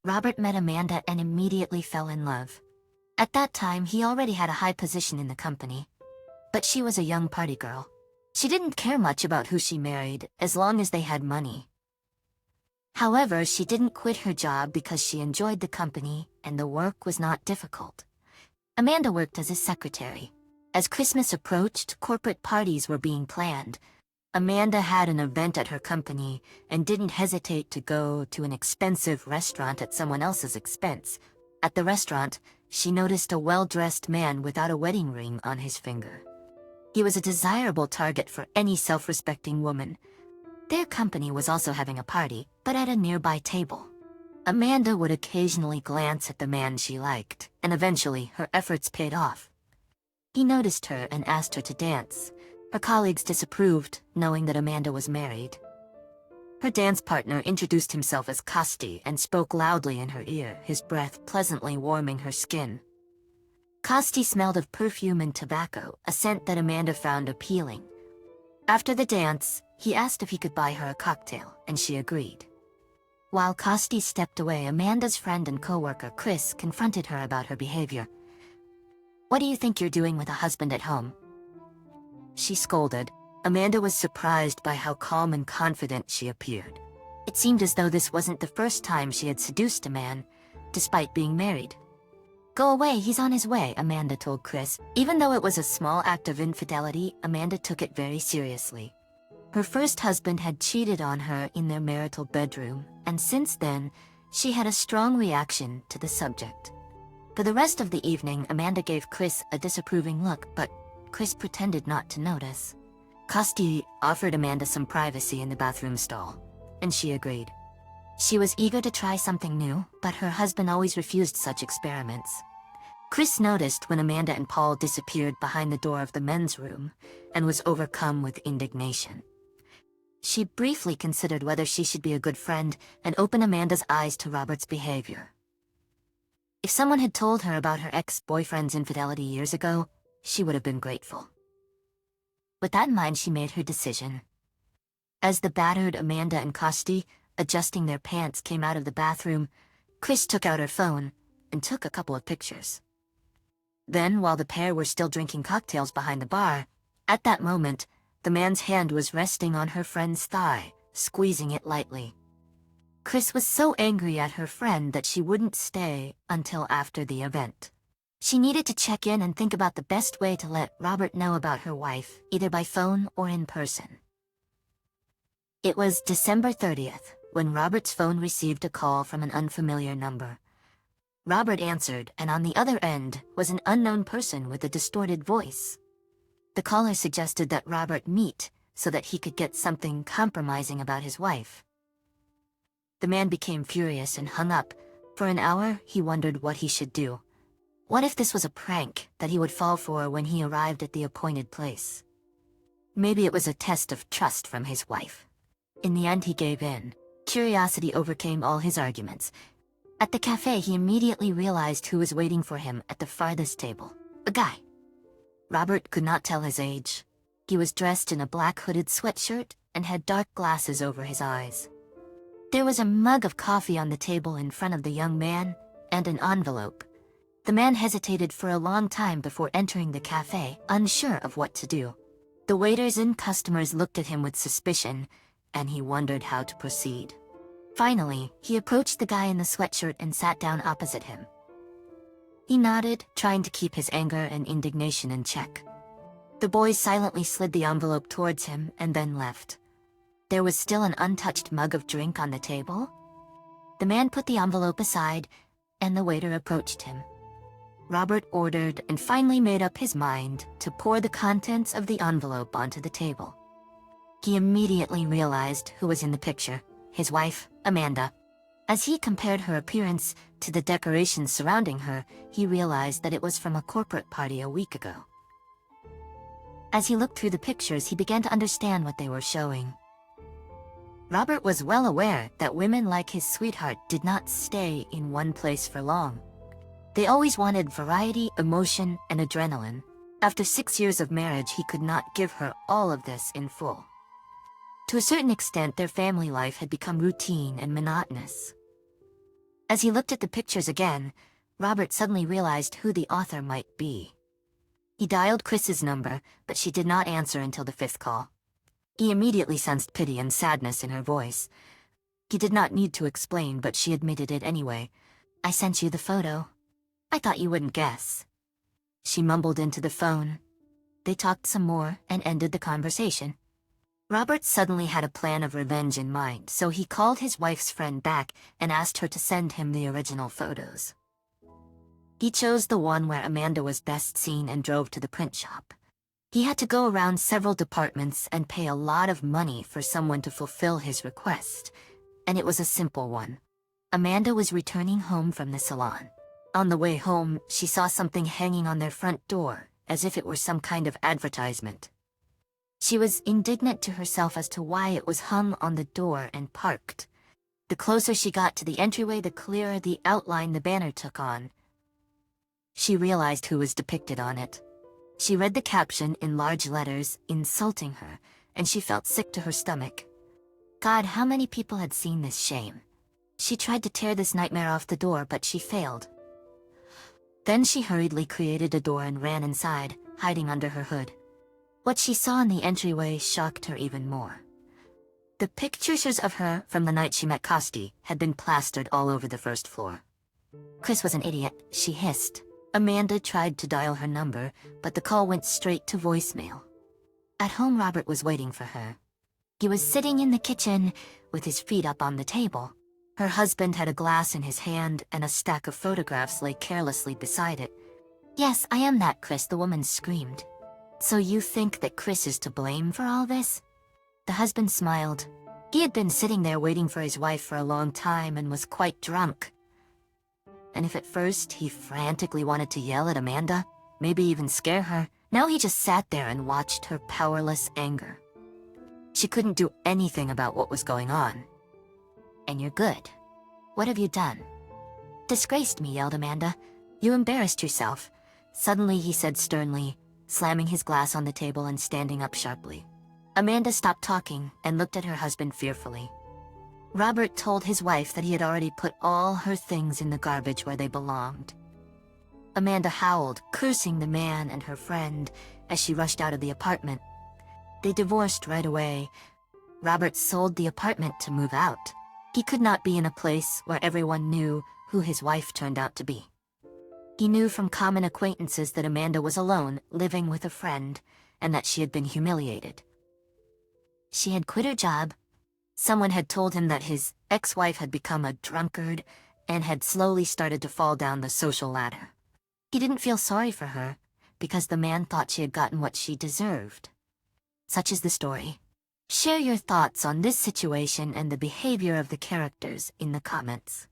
Robert met Amanda and immediately fell in love. At that time, he already had a high position in the company. But she was a young party girl. She didn't care much about who she married, as long as they had money. However, she didn't quit her job because she enjoyed the company and the work was not difficult. Amanda worked as a secretary. As Christmas approached, corporate parties were being planned. Amanda had an event at her company and didn't hesitate to go to an expensive restaurant at someone else's expense. At the restaurant, she noticed a well-dressed man without a wedding ring on his finger. He was a desirable target for any self-respecting woman. Their company was also having a party, but at a nearby table. Amanda would occasionally glance at the man she liked, and eventually her efforts paid off. He noticed her and asked her to dance. Her colleagues disapproved, knowing that Amanda was married. Her dance partner introduced himself as Kosti and spoke loudly in her ear, his breath pleasantly warming her skin. Kosti smelled of perfume and tobacco, a scent that Amanda found appealing. After the dance, he asked if he could buy her a cocktail, and she agreed. While Kosti stepped away, Amanda's friend and co-worker Chris confronted her about her behavior. "What do you think you're doing with a husband at home?" She scolded. Amanda was surprised by how calm and confident she appeared. It seemed as though this wasn't the first time she had seduced a man, despite being married. "Go away, he's on his way," Amanda told Chris. Even though it was a small act of infidelity, Amanda took it very seriously. Her first husband had cheated on her in their marital bedroom, and since then, she had a strong reaction to the subject. For the rest of the evening, Amanda gave Chris a disapproving look, but Chris pretended not to notice. Kosti offered Amanda some privacy in the bathroom stall, and she agreed. She was eager to try something new, but her husband always refused such experiments. Chris noticed when Amanda and Paul disappeared behind the door of the men's room and was overcome with indignation. She briefly considered whether she should be a good friend and open Amanda's eyes to Robert's behavior. If someone had told her about her ex-boyfriend's infidelity years ago, she would have been grateful. With that in mind, she made her decision. As the battered Amanda and Kosti, adjusting their pants, came out of the bathroom, Chris took out her phone and took a couple of pictures. Then, while the pair were still drinking cocktails behind the bar, at that moment, the man's hand was resting on her friend's thigh, squeezing it lightly. Chris was so angry at her friend that she wouldn't stay until after the event. She needed to check in and think about the best way to let Robert know about her wife, either by phone or in person. It was December 30th, when Robert's phone received a call from an unfamiliar number. Robert answered, and on the other end was an unknown person with a distorted voice. The caller suggested that Robert meet so that he could get something compromising about his wife. The man became furious and hung up. For an hour, he wondered what he should do. What if this was a prank that he would fall for when he arrived at the appointed place? Maybe it was a test of trust from his wife. In the end, he gave in. Curiosity overcame all his arguments. At the cafe, he immediately realized who was waiting for him at the farthest table. A guy. Robert could not tell his age. He was dressed in a black hooded sweatshirt and had dark glasses over his eyes. There was a mug of coffee on the table in front of the young man, and an envelope. The man hesitated for a long time before entering the cafe, unsure of what to do. The waiters and customers looked at him with suspicion, and he wondered how to proceed. Finally, he approached the guy in the sweatshirt and sat down opposite him. He nodded, trying to keep his anger and indignation in check. The boy silently slid the envelope towards him and then left. There was still an untouched mug of drink on the table. The man put the envelope aside, and the waiter approached him. Robert ordered and finally made up his mind to pour the contents of the envelope onto the table. He immediately realized who was in the picture, his wife, Amanda. As he compared her appearance to the decorations surrounding her, he realized that it was from a corporate party a week ago. As he looked through the pictures, he began to understand what they were showing. Robert was well aware that women like his sweetheart did not stay in one place for long. They always wanted variety, emotion, and adrenaline. After 6 years of marriage, he could not give her all of this in full. To a certain extent, their family life had become routine and monotonous. As he looked at the pictures again, Robert suddenly realized who the author might be. He dialed Chris's number, but she did not answer until the fifth call. He immediately sensed pity and sadness in her voice. He did not need to explain, but she admitted it anyway. "I sent you the photo. I thought you wouldn't guess." She mumbled into the phone. They talked some more and ended the conversation. Robert suddenly had a plan of revenge in mind, so he called his wife's friend back and asked her to send him the original photos. He chose the one where Amanda was best seen and drove to the print shop. He had to go around several departments and pay a lot of money for someone to fulfill his request, and it was a simple one. Amanda was returning home from the salon. On the way home, she saw something hanging on their front door, as if it were some kind of advertisement. She was indignant to herself as to why it was hung on the door and parked. The closer she got to the entryway, the clearer the outline the banner took on. She realized who was depicted on it. She read the caption in large letters, insulting her, and she felt sick to her stomach. God, how many people had seen this shame? She tried to tear this nightmare off the door, but she failed. Then she hurriedly created a door and ran inside, hiding under her hood. What she saw in the entryway shocked her even more. The pictures of her from the night she met Costi had been plastered all over the first floor. Chris was an idiot, she hissed. Amanda tried to dial her number, but the call went straight to voicemail. At home, Robert was waiting for her. He was sitting in the kitchen, with his feet up on the table. Her husband had a glass in his hand, and a stack of photographs lay carelessly beside it. "Yes, I am that, Chris," the woman screamed. "So you think that Chris is to blame for all this?" The husband smiled. He had been sitting there waiting for his wife for a long time and was quite drunk. And if at first he frantically wanted to yell at Amanda, maybe even scare her, now he just sat there and watched her powerless anger. She couldn't do anything about what was going on. "And you're good. What have you done?" "Disgraced me," yelled Amanda. "You embarrassed yourself." Suddenly he said sternly, slamming his glass on the table and standing up sharply. Amanda stopped talking and looked at her husband fearfully. Robert told his wife that he had already put all her things in the garbage where they belonged. Amanda howled, cursing the man and her friend as she rushed out of the apartment. They divorced right away. Robert sold the apartment to move out. He could not be in a place where everyone knew who his wife turned out to be. He knew from common acquaintances that Amanda was alone, living with a friend, and that she had been humiliated. She had quit her job. Someone had told him that his ex-wife had become a drunkard and had slowly started to fall down the social ladder. He didn't feel sorry for her, because the man thought she had gotten what she deserved. Such is the story. Share your thoughts on this situation and the behavior of the characters in the comments.